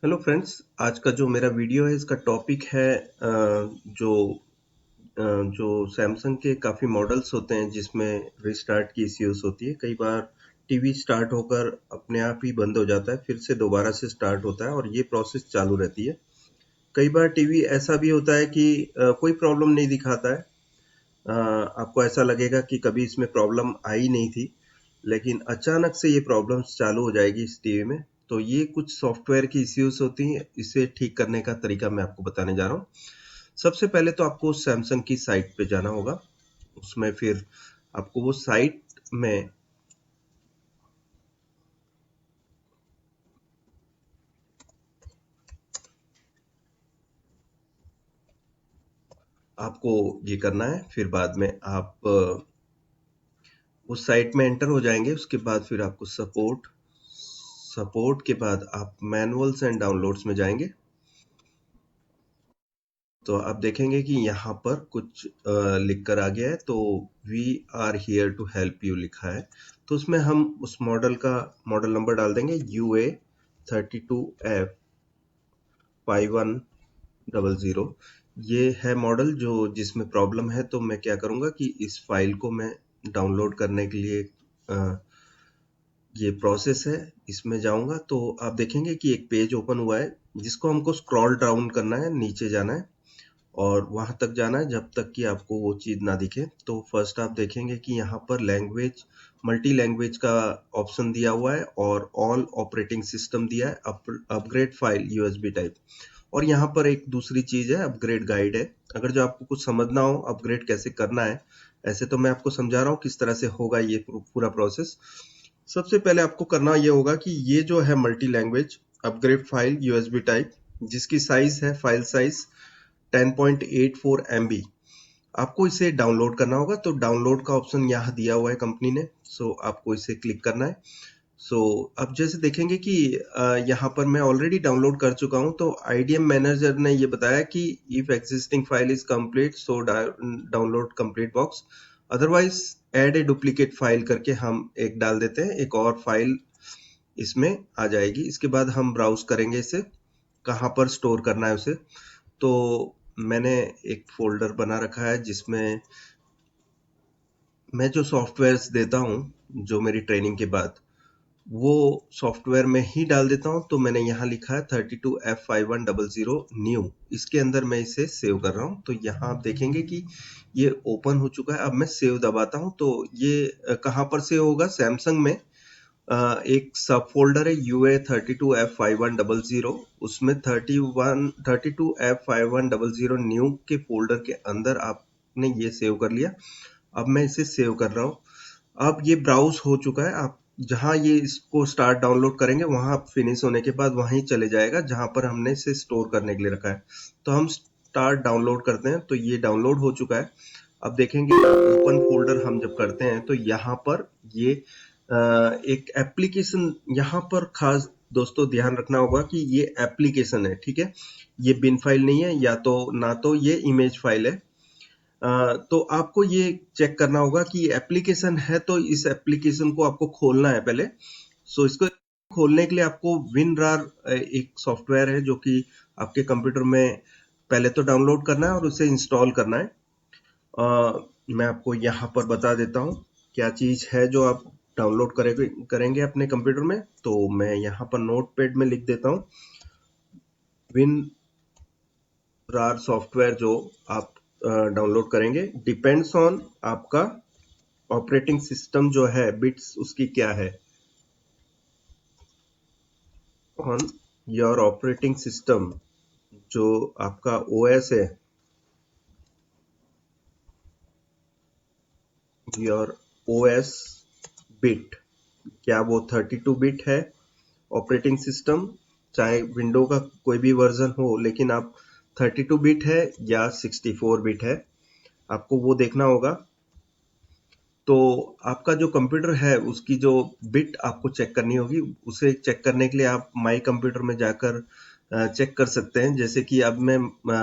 Hello friends, आज का जो मेरा वीडियो है इसका टॉपिक है जो जो सैमसंग के काफ़ी मॉडल्स होते हैं जिसमें रिस्टार्ट की इश्यूज होती है। कई बार टीवी स्टार्ट होकर अपने आप ही बंद हो जाता है, फिर से दोबारा से स्टार्ट होता है और ये प्रोसेस चालू रहती है। कई बार टीवी ऐसा भी होता है कि कोई प्रॉब्लम नहीं दिखाता है। आपको ऐसा लगेगा कि कभी इसमें प्रॉब्लम आई नहीं थी, लेकिन अचानक से ये प्रॉब्लम्स चालू हो जाएगी इस टीवी में। तो ये कुछ सॉफ्टवेयर की इश्यूज होती हैं, इसे ठीक करने का तरीका मैं आपको बताने जा रहा हूँ। सबसे पहले तो आपको सैमसंग की साइट पे जाना होगा। उसमें फिर आपको वो साइट में आपको ये करना है। फिर बाद में आप उस साइट में एंटर हो जाएंगे। उसके बाद फिर आपको सपोर्ट सपोर्ट के बाद आप मैनुअल्स एंड डाउनलोड्स में जाएंगे। तो आप देखेंगे कि यहाँ पर कुछ लिख कर आ गया है, तो we are here to help you लिखा है। तो उसमें हम उस मॉडल का मॉडल नंबर डाल देंगे UA32F5100। ये है मॉडल जो जिसमें प्रॉब्लम है। तो मैं क्या करूँगा कि इस फाइल को मैं डाउनलोड करने के लिए ये प्रोसेस है, इसमें जाऊँगा तो आप देखेंगे कि एक पेज ओपन हुआ है जिसको हमको स्क्रॉल डाउन करना है, नीचे जाना है और वहां तक जाना है जब तक कि आपको वो चीज ना दिखे। तो फर्स्ट आप देखेंगे कि यहाँ पर लैंग्वेज मल्टी लैंग्वेज का ऑप्शन दिया हुआ है और ऑल ऑपरेटिंग सिस्टम दिया है, अपग्रेड फाइल यूएसबी टाइप। और यहाँ पर एक दूसरी चीज है, अपग्रेड गाइड है। अगर जो आपको कुछ समझना हो अपग्रेड कैसे करना है, ऐसे तो मैं आपको समझा रहा हूँ किस तरह से होगा ये पूरा प्रोसेस। सबसे पहले आपको करना ये होगा कि ये जो है multi language upgrade file USB type, जिसकी साइज है फाइल साइज 10.84 MB, आपको इसे डाउनलोड करना होगा। तो डाउनलोड का ऑप्शन यहाँ दिया हुआ है कंपनी ने, सो आपको इसे क्लिक करना है। सो अब जैसे देखेंगे कि यहाँ पर मैं ऑलरेडी डाउनलोड कर चुका हूँ। तो आईडीएम मैनेजर ने ये बताया कि if existing file is complete so download complete box, otherwise add a duplicate file करके हम एक डाल देते हैं, एक और फाइल इसमें आ जाएगी। इसके बाद हम ब्राउज करेंगे इसे कहाँ पर स्टोर करना है उसे। तो मैंने एक फ़ोल्डर बना रखा है जिसमें मैं जो सॉफ्टवेयर्स देता हूँ, जो मेरी ट्रेनिंग के बाद, वो सॉफ्टवेयर में ही डाल देता हूँ। तो मैंने यहाँ लिखा है 32F5100 न्यू, इसके अंदर मैं इसे सेव कर रहा हूँ। तो यहाँ आप देखेंगे कि ये ओपन हो चुका है। अब मैं सेव दबाता हूँ तो ये कहाँ पर सेव होगा, सैमसंग में एक सब फोल्डर है UA32F5100, उसमें 32F5100 न्यू के फोल्डर के अंदर आपने ये सेव कर लिया। अब मैं इसे सेव कर रहा हूँ। अब ये ब्राउज हो चुका है। आप जहाँ ये इसको स्टार्ट डाउनलोड करेंगे वहां आप फिनिश होने के बाद वहीं चले जाएगा जहां पर हमने इसे स्टोर करने के लिए रखा है। तो हम स्टार्ट डाउनलोड करते हैं, तो ये डाउनलोड हो चुका है। अब देखेंगे ओपन फोल्डर हम जब करते हैं तो यहाँ पर ये एक एप्लीकेशन, यहाँ पर खास दोस्तों ध्यान रखना होगा कि ये एप्लीकेशन है, ठीक है। ये बिन फाइल नहीं है, या तो ना तो ये इमेज फाइल है। तो आपको ये चेक करना होगा कि ये एप्लीकेशन है, तो इस एप्लीकेशन को आपको खोलना है पहले। सो इसको खोलने के लिए आपको विनरार एक सॉफ्टवेयर है जो कि आपके कंप्यूटर में पहले तो डाउनलोड करना है और उसे इंस्टॉल करना है। मैं आपको यहाँ पर बता देता हूँ क्या चीज़ है जो आप डाउनलोड करेंगे अपने कंप्यूटर में। तो मैं यहाँ पर नोटपैड में लिख देता हूँ विन रार सॉफ्टवेयर जो आप डाउनलोड करेंगे, डिपेंड्स ऑन आपका ऑपरेटिंग सिस्टम जो है, बिट्स उसकी क्या है, ऑन योर ऑपरेटिंग सिस्टम, जो आपका ओएस है, योर ओएस बिट, क्या वो 32 बिट है ऑपरेटिंग सिस्टम, चाहे विंडो का कोई भी वर्जन हो, लेकिन आप 32 बिट है या 64 बिट है, आपको वो देखना होगा। तो आपका जो कंप्यूटर है उसकी जो बिट आपको चेक करनी होगी। उसे चेक करने के लिए आप माई कंप्यूटर में जाकर चेक कर सकते हैं। जैसे कि अब मैं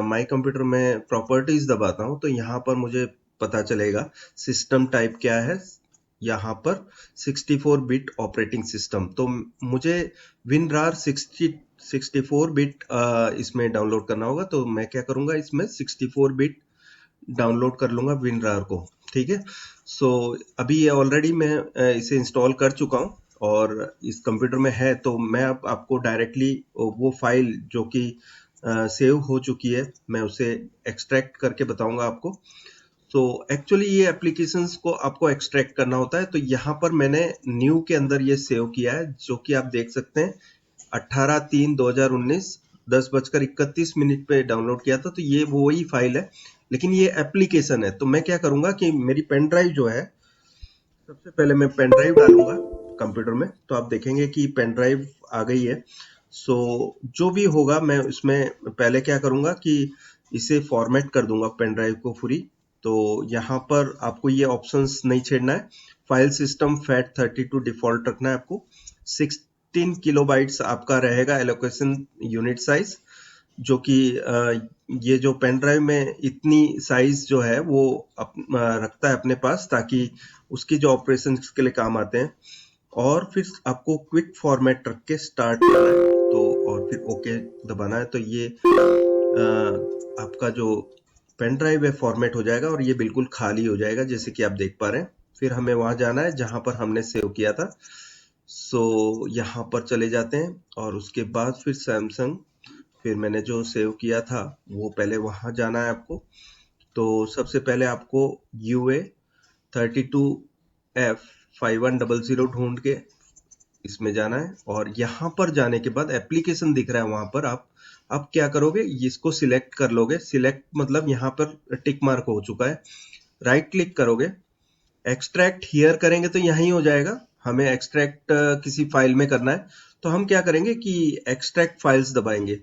माई कंप्यूटर में प्रॉपर्टीज दबाता हूँ तो यहाँ पर मुझे पता चलेगा सिस्टम टाइप क्या है। यहाँ पर 64 बिट ऑपरेटिंग सिस्टम, तो मुझे विनरार 64 बिट इसमें डाउनलोड करना होगा, तो मैं क्या करूँगा, इसमें 64 बिट डाउनलोड कर लूँगा WinRAR को। ठीक है, सो अभी ये ऑलरेडी मैं इसे इंस्टॉल कर चुका हूँ और इस कंप्यूटर में है, तो मैं अब आपको डायरेक्टली वो फाइल जो कि सेव हो चुकी है, मैं उसे एक्सट्रैक्ट करके बताऊंगा आपको। तो एक्चुअली ये एप्लीकेशंस को आपको एक्सट्रैक्ट करना होता है, तो यहाँ पर मैंने न्यू के अंदर ये सेव किया है, जो कि आप देख सकते हैं 18/3/2019 10:31 पे डाउनलोड किया था। तो ये वो वही फाइल है, लेकिन ये एप्लीकेशन है। तो मैं क्या करूंगा कि मेरी पेन ड्राइव जो है, सबसे पहले मैं पेन ड्राइव डालूंगा कंप्यूटर में, तो आप देखेंगे कि पेन ड्राइव आ गई है। सो जो भी होगा मैं उसमें पहले क्या करूंगा कि इसे फॉर्मेट कर दूंगा पेन ड्राइव को पूरी। तो यहाँ पर आपको ये ऑप्शंस नहीं छेड़ना है। फाइल सिस्टम FAT32 डिफॉल्ट रखना है आपको। 16 किलोबाइट्स आपका रहेगा एलोकेशन यूनिट साइज, जो कि ये जो पेन ड्राइव में इतनी साइज जो है वो रखता है अपने पास, ताकि उसकी जो ऑपरेशन के लिए काम आते हैं। और फिर आपको क्विक फॉर्मेट रख के स्टार्ट करना है, तो और फिर ओके दबाना है, तो ये आपका जो पेन ड्राइव है फॉर्मेट हो जाएगा और ये बिल्कुल खाली हो जाएगा, जैसे कि आप देख पा रहे हैं। फिर हमें वहां जाना है जहां पर हमने सेव किया था। सो यहाँ पर चले जाते हैं और उसके बाद फिर सैमसंग, फिर मैंने जो सेव किया था वो पहले वहां जाना है आपको। तो सबसे पहले आपको UA32F5100 ढूंढ के इसमें जाना है, और यहाँ पर जाने के बाद एप्लीकेशन दिख रहा है वहां पर, आप क्या करोगे, इसको सिलेक्ट कर लोगे। सिलेक्ट मतलब यहाँ पर टिक मार्क हो चुका है, राइट क्लिक करोगे, एक्सट्रैक्ट हियर करेंगे तो यहीं हो जाएगा। हमें एक्सट्रैक्ट किसी फाइल में करना है, तो हम क्या करेंगे कि एक्सट्रैक्ट फाइल्स दबाएंगे।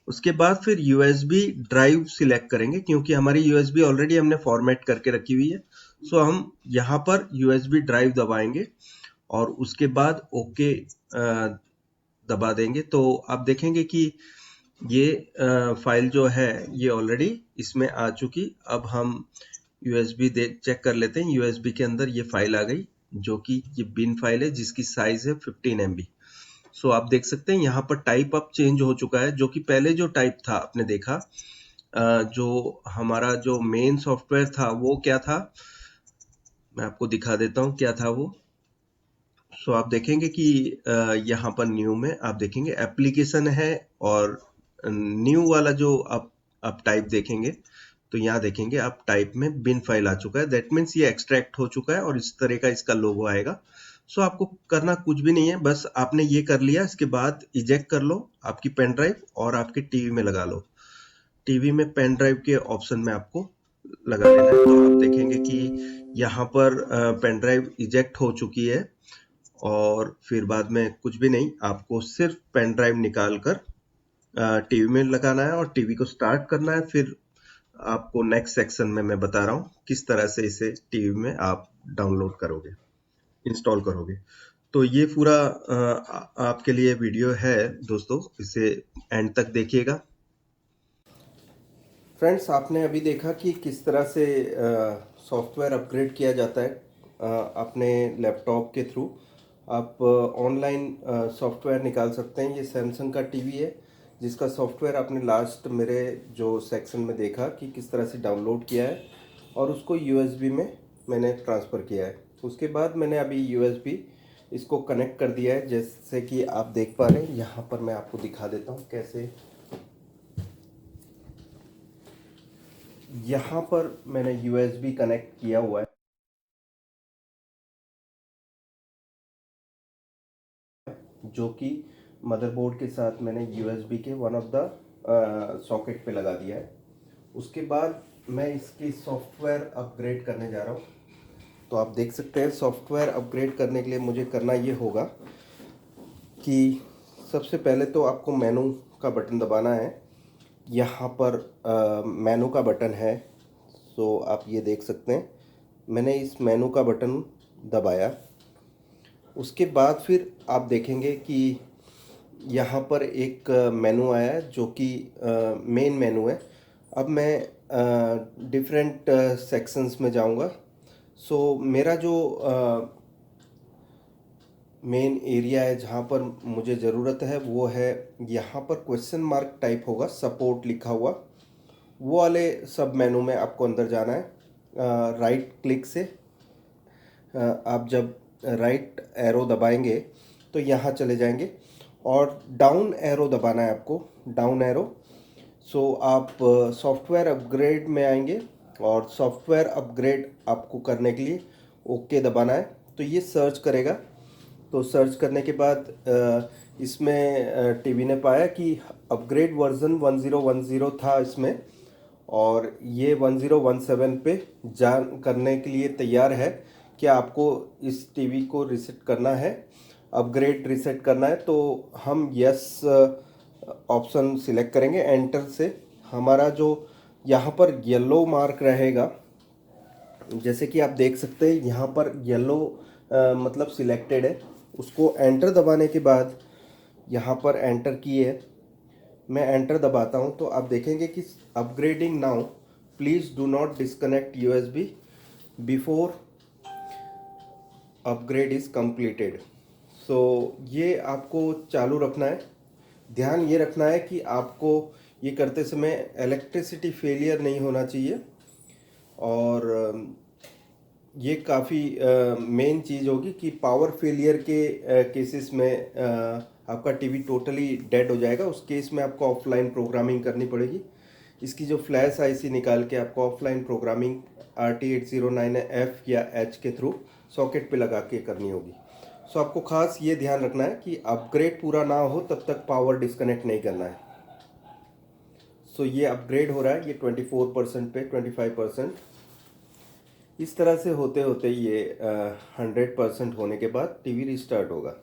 उसके बाद फिर यूएसबी ड्राइव सिलेक्ट करेंगे, क्योंकि हमारी यूएसबी ऑलरेडी हमने फॉर्मेट करके रखी हुई है। सो हम यहाँ पर यूएसबी ड्राइव दबाएंगे और उसके बाद ओके दबा देंगे। तो आप देखेंगे कि ये फाइल जो है ये ऑलरेडी इसमें आ चुकी। अब हम यूएसबी देख चेक कर लेते हैं। यूएसबी के अंदर ये फाइल आ गई, जो कि ये बिन फाइल है, जिसकी साइज है 15 MB। सो आप देख सकते हैं यहाँ पर टाइप अब चेंज हो चुका है। जो कि पहले जो टाइप था आपने देखा, जो हमारा जो मेन सॉफ्टवेयर था वो क्या था, मैं आपको दिखा देता हूँ क्या था वो। सो आप देखेंगे कि यहाँ पर न्यू में आप देखेंगे एप्लीकेशन है, और न्यू वाला जो आप टाइप देखेंगे, तो यहाँ देखेंगे आप टाइप में बिन फाइल आ चुका है। दैट मीन्स ये एक्सट्रैक्ट हो चुका है और इस तरह का इसका लोगो आएगा। सो आपको करना कुछ भी नहीं है, बस आपने ये कर लिया। इसके बाद इजेक्ट कर लो आपकी पेन ड्राइव और आपके टीवी में लगा लो। टीवी में पेन ड्राइव के ऑप्शन में आपको लगा लेना है। तो आप देखेंगे कि यहाँ पर पेन ड्राइव इजेक्ट हो चुकी है, और फिर बाद में कुछ भी नहीं, आपको सिर्फ पेन ड्राइव निकाल कर टीवी में लगाना है और टीवी को स्टार्ट करना है। फिर आपको नेक्स्ट सेक्शन में मैं बता रहा हूँ किस तरह से इसे टीवी में आप डाउनलोड करोगे, इंस्टॉल करोगे। तो ये पूरा आपके लिए वीडियो है दोस्तों, इसे एंड तक देखिएगा। फ्रेंड्स, आपने अभी देखा कि किस तरह से सॉफ्टवेयर अपग्रेड किया जाता है अपने लैपटॉप के थ्रू। आप ऑनलाइन सॉफ्टवेयर निकाल सकते हैं। ये सैमसंग का टीवी है, जिसका सॉफ्टवेयर आपने लास्ट मेरे जो सेक्शन में देखा कि किस तरह से डाउनलोड किया है, और उसको यूएसबी में मैंने ट्रांसफ़र किया है। उसके बाद मैंने अभी यूएसबी इसको कनेक्ट कर दिया है, जैसे कि आप देख पा रहे हैं। यहाँ पर मैं आपको दिखा देता हूँ कैसे। यहाँ पर मैंने यूएसबी कनेक्ट किया हुआ है, जो कि मदरबोर्ड के साथ मैंने यूएसबी के वन ऑफ द सॉकेट पे लगा दिया है। उसके बाद मैं इसकी सॉफ्टवेयर अपग्रेड करने जा रहा हूँ। तो आप देख सकते हैं सॉफ्टवेयर अपग्रेड करने के लिए मुझे करना ये होगा कि सबसे पहले तो आपको मेनू का बटन दबाना है। यहाँ पर मेनू का बटन है, तो आप ये देख सकते हैं मैंने इस मेनू का बटन दबाया। उसके बाद फिर आप देखेंगे कि यहाँ पर एक मेनू आया है, जो कि मेन मेनू है। अब मैं डिफरेंट सेक्शंस में जाऊँगा। सो मेरा जो मेन एरिया है जहाँ पर मुझे ज़रूरत है वो है, यहाँ पर क्वेश्चन मार्क टाइप होगा, सपोर्ट लिखा हुआ, वो वाले सब मेनू में आपको अंदर जाना है। राइट क्लिक से आप जब राइट एरो दबाएंगे तो यहाँ चले जाएंगे और डाउन एरो दबाना है आपको, डाउन एरो। सो आप सॉफ्टवेयर अपग्रेड में आएंगे और सॉफ्टवेयर अपग्रेड आपको करने के लिए ओके दबाना है। तो ये सर्च करेगा, तो सर्च करने के बाद इसमें टीवी ने पाया कि अपग्रेड वर्जन 1010 था इसमें, और ये 1017 पे जान करने के लिए तैयार है कि आपको इस टीवी को रीसेट करना है, अपग्रेड रीसेट करना है। तो हम यस ऑप्शन सिलेक्ट करेंगे एंटर से। हमारा जो यहाँ पर येलो मार्क रहेगा, जैसे कि आप देख सकते हैं यहाँ पर येलो मतलब सिलेक्टेड है, उसको एंटर दबाने के बाद यहाँ पर एंटर किए, मैं एंटर दबाता हूँ तो आप देखेंगे कि upgrading now, please do not disconnect USB before upgrade is completed. So ये आपको चालू रखना है। ध्यान ये रखना है कि आपको ये करते समय इलेक्ट्रिसिटी फेलियर नहीं होना चाहिए, और ये काफ़ी मेन चीज़ होगी कि पावर फेलियर के केसेस में आपका टीवी टोटली डेड हो जाएगा। उस केस में आपको ऑफलाइन प्रोग्रामिंग करनी पड़ेगी। इसकी जो फ्लैश आईसी निकाल के आपको ऑफलाइन प्रोग्रामिंग RT809F या H के थ्रू सॉकेट पे लगा के करनी होगी। सो आपको खास ये ध्यान रखना है कि अपग्रेड पूरा ना हो तब तक पावर डिस्कनेक्ट नहीं करना है। सो ये अपग्रेड हो रहा है, ये 24% पे 25%। इस तरह से होते होते ये 100% होने के बाद टीवी रिस्टार्ट होगा।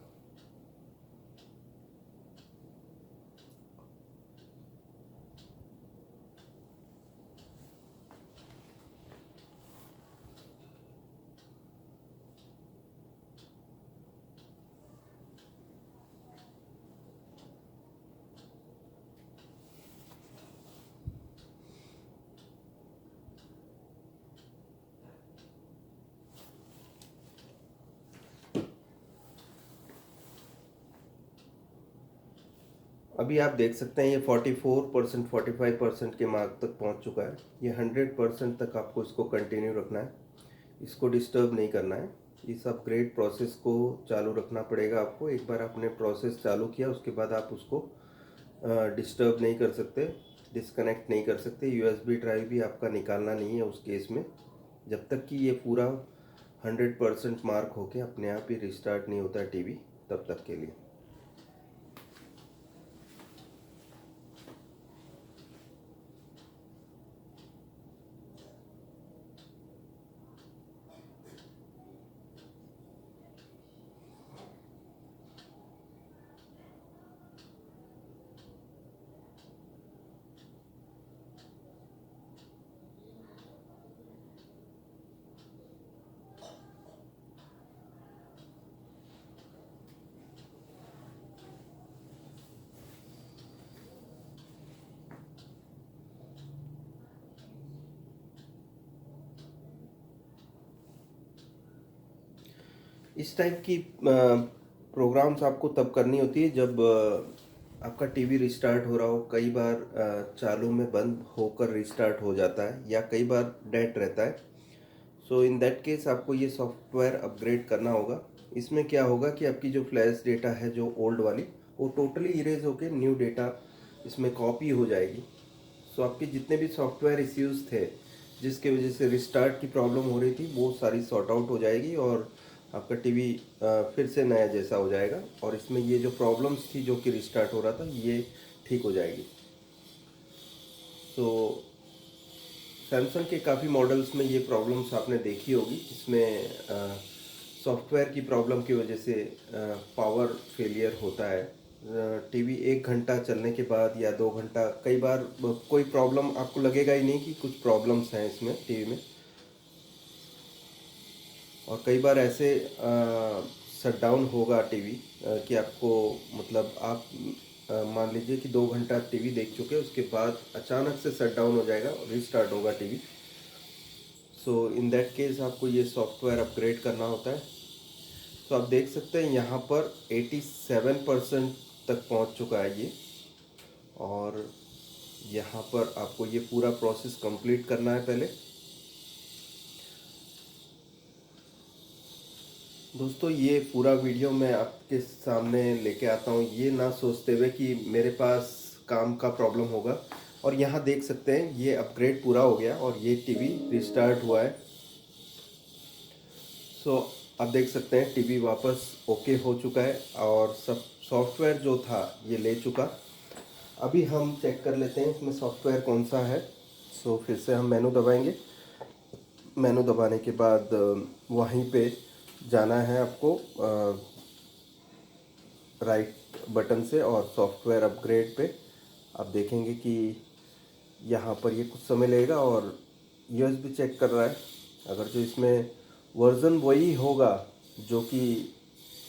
अभी आप देख सकते हैं ये 44% 45% के मार्क तक पहुंच चुका है। ये 100% तक आपको इसको कंटिन्यू रखना है, इसको डिस्टर्ब नहीं करना है। इस अपग्रेड प्रोसेस को चालू रखना पड़ेगा आपको। एक बार आपने प्रोसेस चालू किया उसके बाद आप उसको डिस्टर्ब नहीं कर सकते, डिस्कनेक्ट नहीं कर सकते। यूएसबी ड्राइव भी आपका निकालना नहीं है उस केस में, जब तक कि ये पूरा 100% मार्क होके अपने आप ही रिस्टार्ट नहीं होता है टीवी, तब तक के लिए। इस टाइप की प्रोग्राम्स आपको तब करनी होती है जब आपका टीवी रिस्टार्ट हो रहा हो। कई बार चालू में बंद होकर रिस्टार्ट हो जाता है या कई बार डेड रहता है। सो इन दैट केस आपको ये सॉफ्टवेयर अपग्रेड करना होगा। इसमें क्या होगा कि आपकी जो फ्लैश डेटा है जो ओल्ड वाली, वो टोटली इरेज होके न्यू डेटा इसमें कॉपी हो जाएगी। सो आपके जितने भी सॉफ्टवेयर इश्यूज़ थे जिसके वजह से रिस्टार्ट की प्रॉब्लम हो रही थी, वो सारी सॉर्ट आउट हो जाएगी और आपका टीवी फिर से नया जैसा हो जाएगा। और इसमें ये जो प्रॉब्लम्स थी जो कि रिस्टार्ट हो रहा था, ये ठीक हो जाएगी। तो सैमसंग के काफ़ी मॉडल्स में ये प्रॉब्लम्स आपने देखी होगी, जिसमें सॉफ्टवेयर की प्रॉब्लम की वजह से पावर फेलियर होता है। टीवी 1 घंटा चलने के बाद या 2 घंटा, कई बार कोई प्रॉब्लम आपको लगेगा ही नहीं कि कुछ प्रॉब्लम्स हैं इसमें टीवी में। और कई बार ऐसे शट डाउन होगा टीवी कि आपको, मतलब आप मान लीजिए कि 2 घंटा टीवी देख चुके, उसके बाद अचानक से शट डाउन हो जाएगा और रिस्टार्ट होगा TV. So in that case आपको ये सॉफ्टवेयर अपग्रेड करना होता है। सो आप देख सकते हैं यहाँ पर 87% तक पहुँच चुका है ये। और यहाँ पर आपको ये पूरा प्रोसेस कंप्लीट करना है पहले। दोस्तों ये पूरा वीडियो मैं आपके सामने लेके आता हूँ, ये ना सोचते हुए कि मेरे पास काम का प्रॉब्लम होगा। और यहाँ देख सकते हैं ये अपग्रेड पूरा हो गया और ये टीवी रिस्टार्ट हुआ है। सो आप देख सकते हैं टीवी वापस ओके हो चुका है और सब सॉफ्टवेयर जो था ये ले चुका। अभी हम चेक कर लेते हैं इसमें सॉफ्टवेयर कौन सा है। सो फिर से हम मेनू दबाएंगे। मेनू दबाने के बाद वहीं पे जाना है आपको राइट बटन से और सॉफ्टवेयर अपग्रेड पे। आप देखेंगे कि यहाँ पर ये कुछ समय लेगा और यूएसबी चेक कर रहा है। अगर जो इसमें वर्ज़न वही होगा जो कि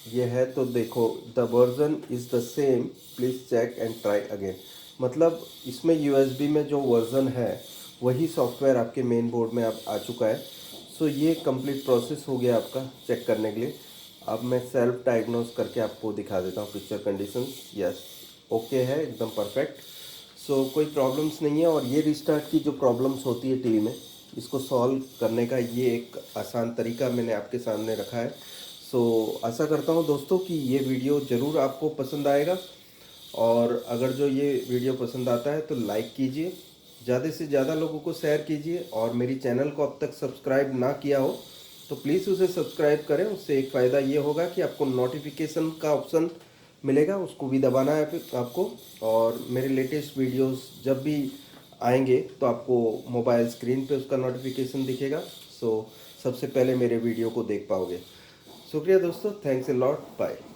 ये है तो देखो the version is the same, please check and try again. मतलब इसमें यूएसबी में जो वर्ज़न है वही सॉफ्टवेयर आपके मेन बोर्ड में अब आ चुका है। सो ये कंप्लीट प्रोसेस हो गया आपका चेक करने के लिए। अब मैं सेल्फ डायग्नोस करके आपको दिखा देता हूँ पिक्चर कंडीशंस। यस ओके है, एकदम परफेक्ट। सो कोई प्रॉब्लम्स नहीं है। और ये रिस्टार्ट की जो प्रॉब्लम्स होती है टीवी में, इसको सॉल्व करने का ये एक आसान तरीका मैंने आपके सामने रखा है। सो आशा करता हूँ दोस्तों कि ये वीडियो ज़रूर आपको पसंद आएगा। और अगर जो ये वीडियो पसंद आता है तो लाइक कीजिए, ज़्यादा से ज़्यादा लोगों को शेयर कीजिए। और मेरी चैनल को अब तक सब्सक्राइब ना किया हो तो प्लीज़ उसे सब्सक्राइब करें। उससे एक फ़ायदा ये होगा कि आपको नोटिफिकेशन का ऑप्शन मिलेगा, उसको भी दबाना है फिर आपको। और मेरे लेटेस्ट वीडियोस जब भी आएंगे तो आपको मोबाइल स्क्रीन पे उसका नोटिफिकेशन दिखेगा। सो सबसे पहले मेरे वीडियो को देख पाओगे। शुक्रिया दोस्तों, थैंक्स अ लॉट, बाय।